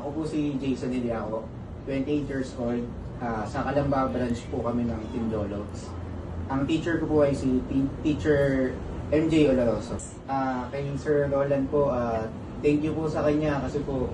Ako po si Jason Iliaco, 28 years old. Sa Calamba branch po kami ng Team Jologs. Ang teacher ko po ay si Teacher MJ Oloroso. Kay Sir Roland po, thank you po sa kanya kasi po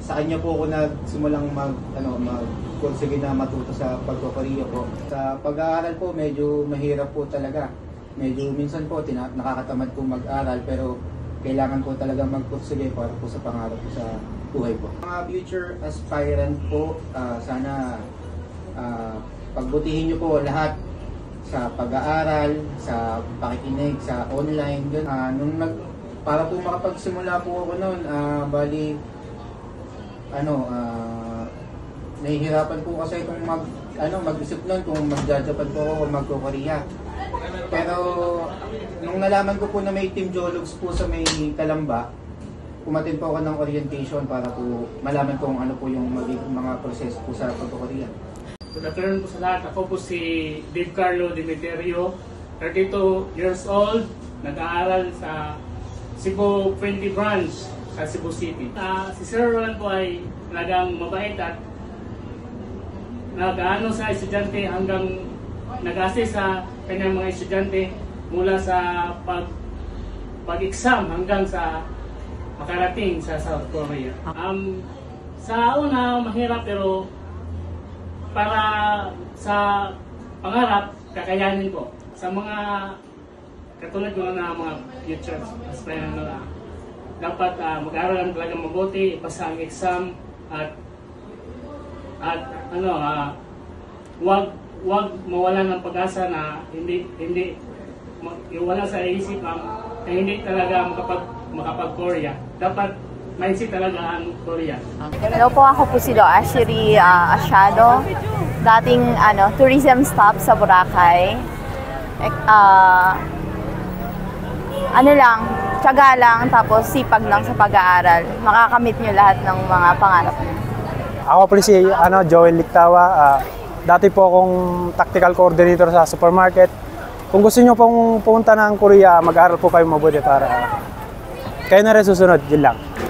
sa kanya po ako nagsimulang magpursige na matuto sa pagko-Korea po. Sa pag-aaral po, medyo mahirap po talaga. Medyo minsan po nakakatamad po mag-aral pero kailangan po talaga magpursige para po sa pangarap po sa buhay po. Mga future aspirant po, sana pagbutihin niyo po lahat sa pag-aaral, sa pakikinig, sa online. Para po makapagsimula po ako noon, nahihirapan po kasi kung mag-isip noon kung magja-Japan po ako o magko-Korea. Pero nung nalaman ko po na may Team Jologs po sa may Calamba, umattend po ako ng orientation para po malaman kung ano po yung mga proseso po sa pagko-Korea. Good afternoon po sa lahat. Ako po si Dave Carlo Dimiterio, 32 years old, nag-aaral sa Cebu 20 branch sa Cebu City. Si Sir Roland po ay talagang mabait at nag-aano sa estudyante hanggang nag-assist sa kanyang mga estudyante mula sa pag-exam hanggang sa makarating sa South Korea. Sa una, mahirap pero para sa pangarap, kakayanin ko. Sa mga katulad ko na mga future aspirant na dapat mag-aaral talaga mabuti, ipasa ang exam at wag mawala ng pag-asa na hindi iwala sa isip na hindi talaga makapag-Korea. Dapat mindset talaga ang Korea. Hello po, ako po si Ashiri Asyado, dating tourism staff sa Boracay. Tiyaga lang, tapos sipag lang sa pag-aaral. Makakamit nyo lahat ng mga pangarap nyo. Ako po si Joel Lictawa. Dati po akong tactical coordinator sa supermarket. Kung gusto nyo pong pumunta ng Korea, mag-aaral po kayo mabuti para kayo na rin susunod. Yun lang.